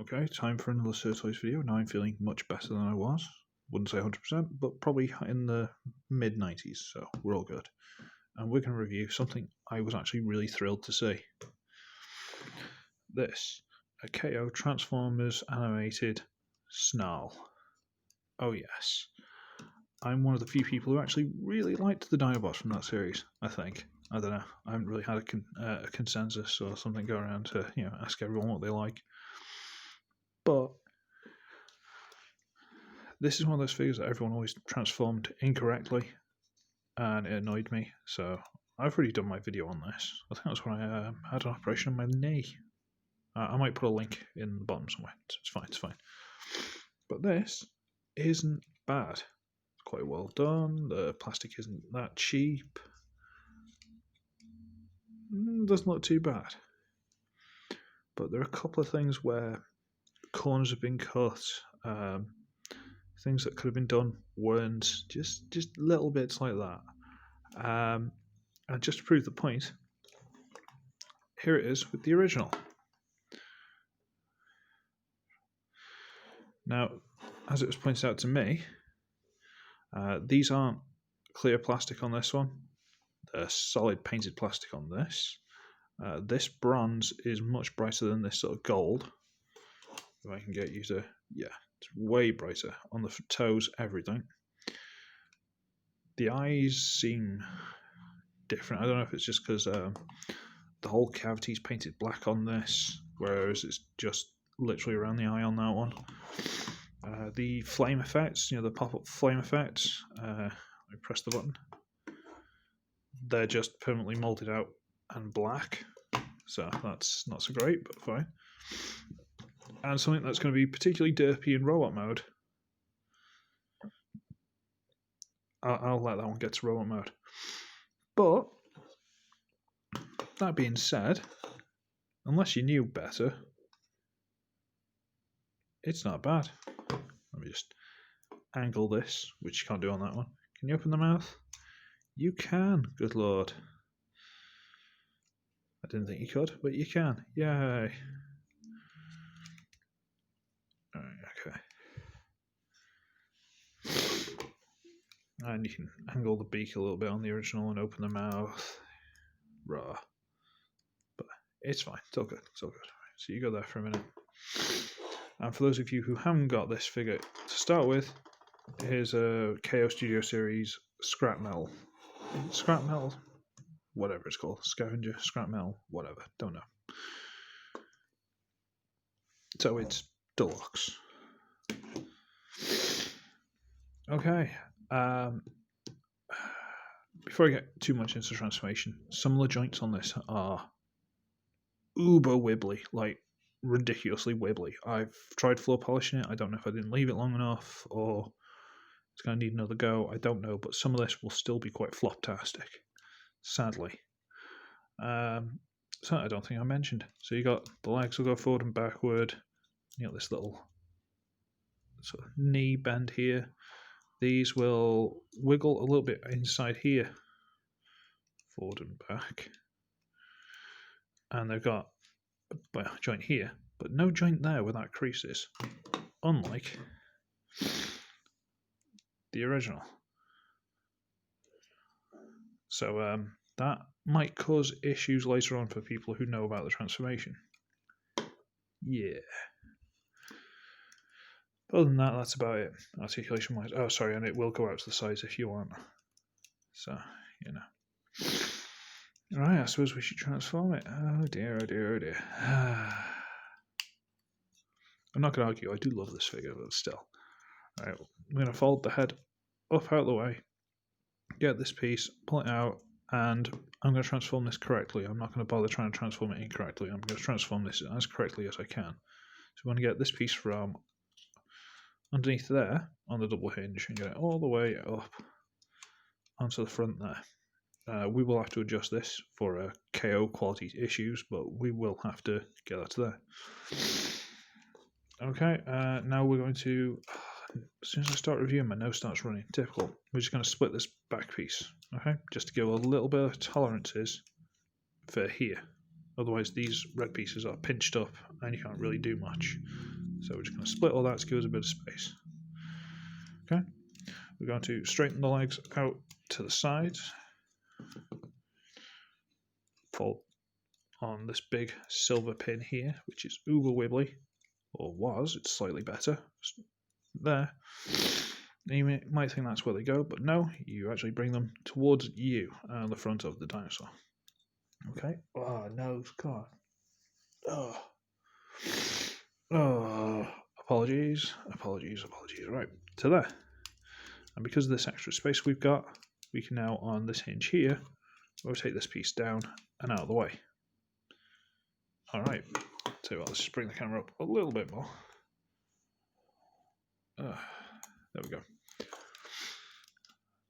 Okay, time for another SirToys video. Now I'm feeling much better than I was. Wouldn't say 100%, but probably in the mid-90s, so we're all good. And we're going to review something I was actually really thrilled to see. This, a KO Transformers animated Snarl. Oh yes. I'm one of the few people who actually really liked the Dinobots from that series, I think. I don't know. I haven't really had a consensus or something go around to ask everyone what they like. But this is one of those figures that everyone always transformed incorrectly, and it annoyed me. So I've already done my video on this. I think that's when I had an operation on my knee. I might put a link in the bottom somewhere. It's fine, it's fine. But this isn't bad. It's quite well done. The plastic isn't that cheap. Doesn't look too bad. But there are a couple of things where corners have been cut. Things that could have been done weren't. Just little bits like that. And just to prove the point, here it is with the original. Now, as it was pointed out to me, these aren't clear plastic on this one. They're solid painted plastic on this. This bronze is much brighter than this sort of gold. If I can get you to, yeah, it's way brighter on the toes, everything. The eyes seem different. I don't know if it's just because the whole cavity is painted black on this, whereas it's just literally around the eye on that one. The flame effects, the pop-up flame effects, I press the button. They're just permanently molded out and black, so that's not so great, but fine. And something that's going to be particularly derpy in robot mode. I'll let that one get to robot mode. But that being said, unless you knew better, it's not bad. Let me just angle this, which you can't do on that one. Can you open the mouth? You can, good lord. I didn't think you could, but you can. Yay. Okay. And you can angle the beak a little bit on the original and open the mouth. Raw. But it's fine. It's all good. It's all good. So you go there for a minute. And for those of you who haven't got this figure, to start with, here's a KO Studio Series scrap metal. Scrap metal? Whatever it's called. Scavenger, scrap metal, whatever. Don't know. So it's deluxe. Okay. Before I get too much into transformation, some of the joints on this are uber wibbly, like ridiculously wibbly. I've tried floor polishing it. I don't know if I didn't leave it long enough or it's going to need another go. I don't know, but some of this will still be quite floptastic, sadly. So I don't think I mentioned. So you got the legs will go forward and backward. You got this little sort of knee bend here. These will wiggle a little bit inside here, forward and back. And they've got a joint here, but no joint there where that crease is, unlike the original. So that might cause issues later on for people who know about the transformation. Yeah. Other than that, that's about it. Articulation wise. Oh, sorry, and it will go out to the sides if you want. So, Alright, I suppose we should transform it. Oh dear, oh dear, oh dear. I'm not going to argue, I do love this figure, but still. Alright, I'm going to fold the head up out of the way, get this piece, pull it out, and I'm going to transform this correctly. I'm not going to bother trying to transform it incorrectly. I'm going to transform this as correctly as I can. So I'm going to get this piece from underneath there on the double hinge and get it all the way up onto the front there. We will have to adjust this for KO quality issues, but we will have to get that to there. Okay, now we're going to, as soon as I start reviewing, my nose starts running. Typical. We're just going to split this back piece, okay, just to give a little bit of tolerances for here. Otherwise, these red pieces are pinched up and you can't really do much. So we're just going to split all that to give us a bit of space. Okay, we're going to straighten the legs out to the side. Fold on this big silver pin here, which is uber wibbly, or was, it's slightly better. There. You might think that's where they go, but no, you actually bring them towards you and the front of the dinosaur. Okay. Oh, no, God. Oh, apologies. Right, to there. And because of this extra space we've got, we can now, on this hinge here, rotate this piece down and out of the way. Alright, tell you what, let's just bring the camera up a little bit more. There we go.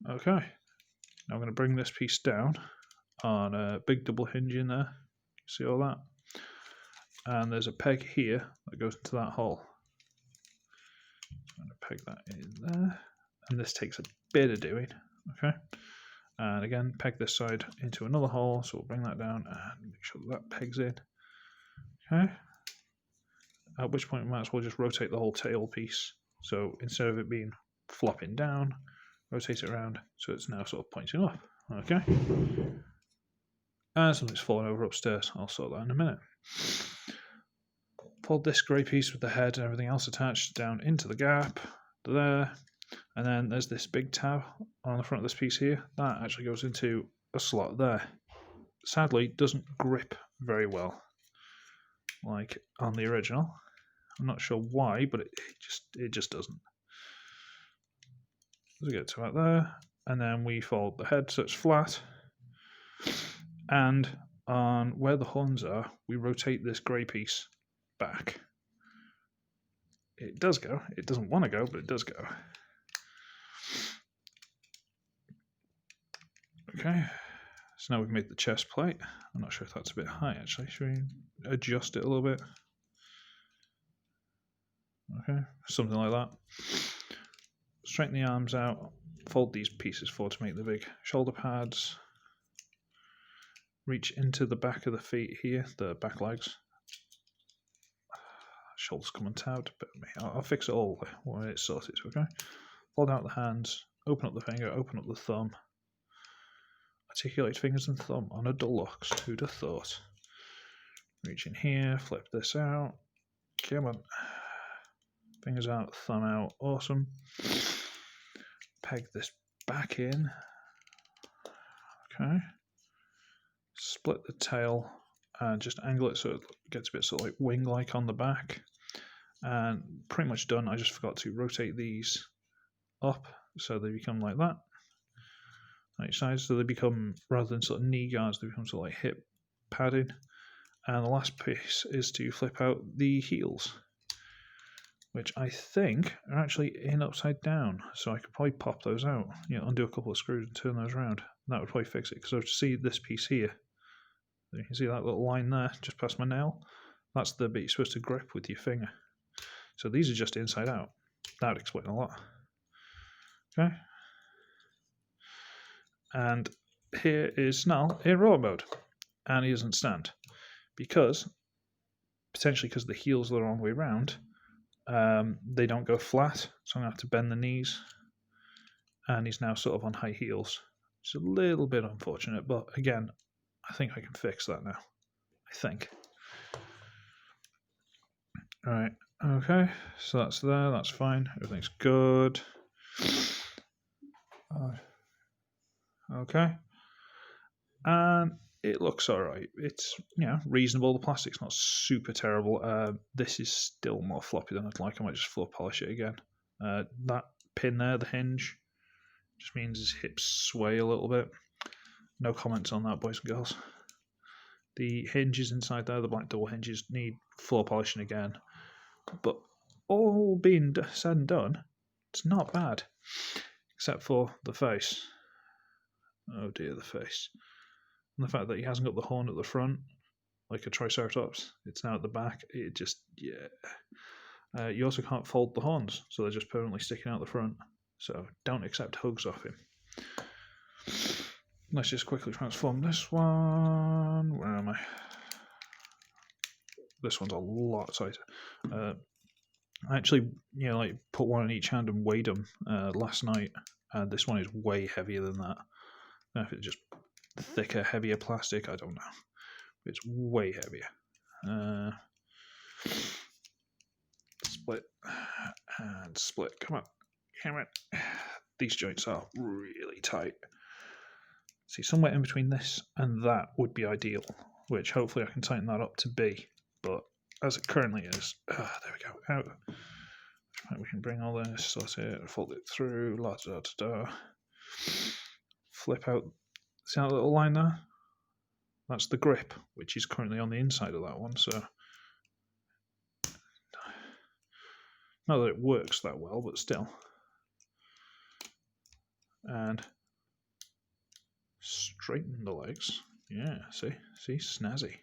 Okay, now I'm going to bring this piece down on a big double hinge in there. See all that? And there's a peg here that goes into that hole. I'm going to peg that in there. And this takes a bit of doing. Okay. And again, peg this side into another hole. So we'll bring that down and make sure that pegs in. Okay. At which point we might as well just rotate the whole tail piece. So instead of it being flopping down, rotate it around so it's now sort of pointing up. Okay. And something's fallen over upstairs. I'll sort that in a minute. Fold this grey piece with the head and everything else attached down into the gap. There. And then there's this big tab on the front of this piece here. That actually goes into a slot there. Sadly, doesn't grip very well, like on the original. I'm not sure why, but it just doesn't. So we get to about there, and then we fold the head so it's flat. And on where the horns are, we rotate this grey piece back. It does go. It doesn't want to go, but it does go. Okay, so now we've made the chest plate. I'm not sure if that's a bit high actually. Should we adjust it a little bit? Okay, something like that. Straighten the arms out, fold these pieces forward to make the big shoulder pads. Reach into the back of the feet here, the back legs. Shoulders come untied, but I'll fix it all when it's sorted, okay? Fold out the hands, open up the finger, open up the thumb. Articulate fingers and thumb on a deluxe, who'd have thought? Reach in here, flip this out. Come on. Fingers out, thumb out, awesome. Peg this back in. Okay. Split the tail and just angle it so it gets a bit sort of like wing-like on the back. And pretty much done. I just forgot to rotate these up so they become like that. On each side, so they become, rather than sort of knee guards, they become sort of like hip padding. And the last piece is to flip out the heels, which I think are actually in upside down. So I could probably pop those out, undo a couple of screws and turn those around. That would probably fix it, because I see this piece here. You can see that little line there, just past my nail. That's the bit you're supposed to grip with your finger. So these are just inside out. That would explain a lot. Okay. And here is Snarl in robot mode. And he doesn't stand. Potentially because the heels are the wrong way round, they don't go flat. So I'm going to have to bend the knees. And he's now sort of on high heels. It's a little bit unfortunate, but again, I think I can fix that now. I think. Alright, okay. So that's there, that's fine. Everything's good. Okay. And it looks alright. It's, reasonable. The plastic's not super terrible. This is still more floppy than I'd like. I might just floor polish it again. That pin there, the hinge, just means his hips sway a little bit. No comments on that, boys and girls. The hinges inside there, the black double hinges, need floor polishing again. But all being said and done, it's not bad. Except for the face. Oh dear, the face. And the fact that he hasn't got the horn at the front, like a Triceratops. It's now at the back. It just, yeah. You also can't fold the horns, so they're just permanently sticking out the front. So don't accept hugs off him. Let's just quickly transform this one. Where am I? This one's a lot tighter. I actually, like put one in each hand and weighed them last night, and this one is way heavier than that. I don't know if it's just thicker, heavier plastic, I don't know. It's way heavier. Split and split. Come on. These joints are really tight. See, somewhere in between this and that would be ideal, which hopefully I can tighten that up to be. But as it currently is, there we go. Out. We can bring all this, sort it, fold it through, flip out. See that little line there? That's the grip, which is currently on the inside of that one. So, not that it works that well, but still. And straighten the legs. Yeah, see, snazzy.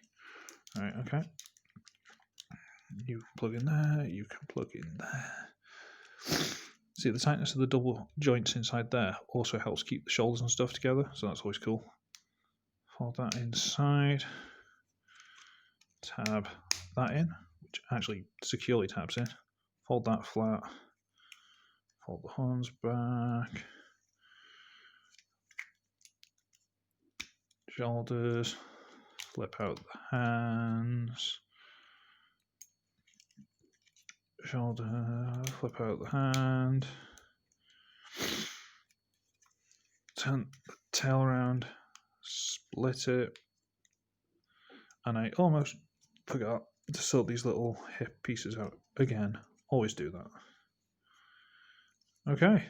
All right, okay. You can plug in there. You can plug in there. See, the tightness of the double joints inside there also helps keep the shoulders and stuff together, so that's always cool. Fold that inside. Tab that in, which actually securely tabs in. Fold that flat. Fold the horns back. Shoulders. Flip out the hands. Shoulder, flip out the hand. Turn the tail around. Split it. And I almost forgot to sort these little hip pieces out again. Always do that. Okay.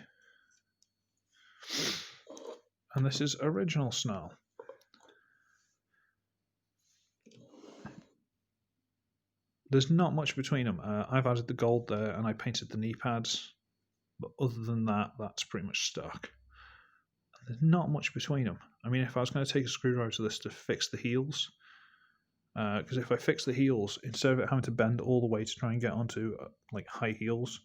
And this is original Snarl. There's not much between them. I've added the gold there and I painted the knee pads. But other than that, that's pretty much stuck. There's not much between them. I mean, if I was going to take a screwdriver to this to fix the heels, because if I fix the heels, instead of it having to bend all the way to try and get onto like high heels,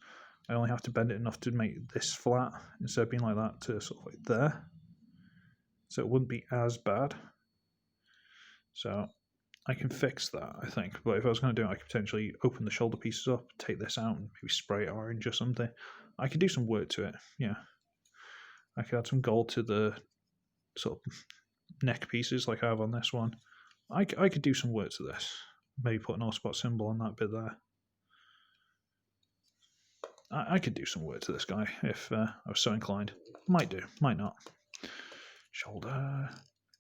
I only have to bend it enough to make this flat instead of being like that to sort of like there. So it wouldn't be as bad. So I can fix that, I think. But if I was going to do it, I could potentially open the shoulder pieces up, take this out, and maybe spray it orange or something. I could do some work to it, yeah. I could add some gold to the sort of neck pieces like I have on this one. I could do some work to this. Maybe put an all-spot symbol on that bit there. I could do some work to this guy if I was so inclined. Might do, might not. Shoulder.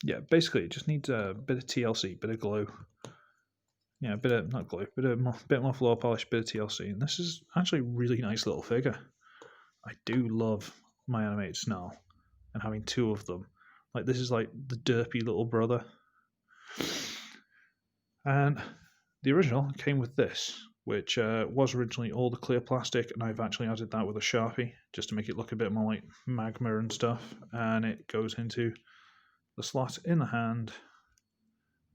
Yeah, basically it just needs a bit of TLC, bit of glue. Yeah, a bit of, not glue, bit more floor polish, bit of TLC. And this is actually a really nice little figure. I do love my animated Snarl and having two of them. Like, this is like the derpy little brother. And the original came with this, which was originally all the clear plastic, and I've actually added that with a Sharpie just to make it look a bit more like magma and stuff. And it goes into the slot in the hand.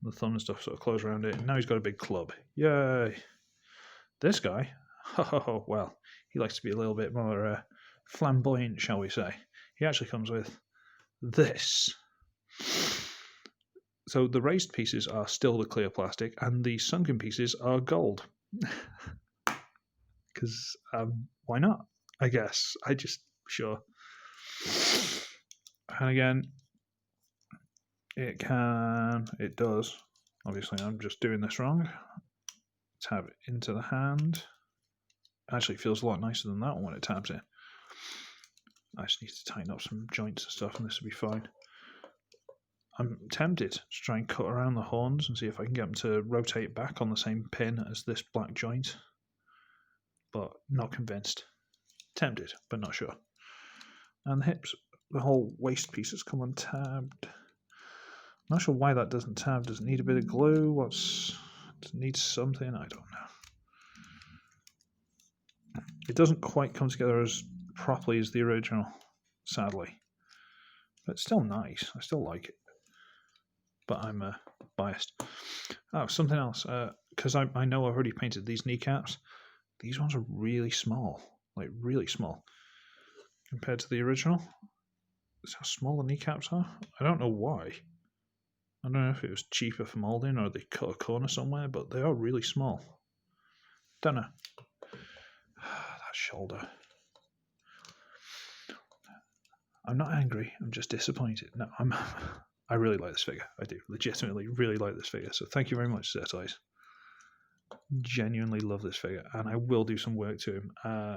The thumb and stuff sort of close around it. And now he's got a big club. Yay! This guy, oh, well, he likes to be a little bit more flamboyant, shall we say. He actually comes with this. So the raised pieces are still the clear plastic, and the sunken pieces are gold. Because why not? I guess. Sure. And again, it does. Obviously, I'm just doing this wrong. Tab it into the hand. Actually, it feels a lot nicer than that one when it tabs in. I just need to tighten up some joints and stuff, and this will be fine. I'm tempted to try and cut around the horns and see if I can get them to rotate back on the same pin as this black joint, but not convinced. Tempted, but not sure. And the hips, the whole waist pieces come untabbed. I'm not sure why that doesn't tab. Does it need a bit of glue? Does it need something? I don't know. It doesn't quite come together as properly as the original, sadly. But it's still nice. I still like it. But I'm biased. Oh, something else. Because I know I've already painted these kneecaps. These ones are really small. Like, really small. Compared to the original. That's how small the kneecaps are. I don't know why. I don't know if it was cheaper for molding or they cut a corner somewhere, but they are really small. Don't know. shoulder. I'm not angry. I'm just disappointed. No, I really like this figure. I do legitimately really like this figure. So thank you very much, SirToys. Genuinely love this figure, and I will do some work to him.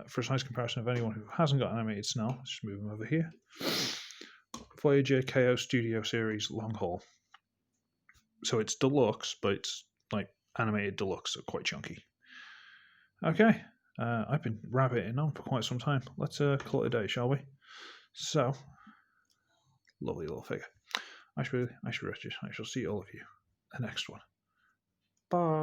For a size comparison of anyone who hasn't got animated Snarl, let's just move him over here. Voyager KO Studio Series long haul. So it's deluxe, but it's like animated deluxe, so quite chunky. Okay, I've been rabbiting on for quite some time. Let's call it a day, shall we? So, lovely little figure. I shall see all of you in the next one. Bye.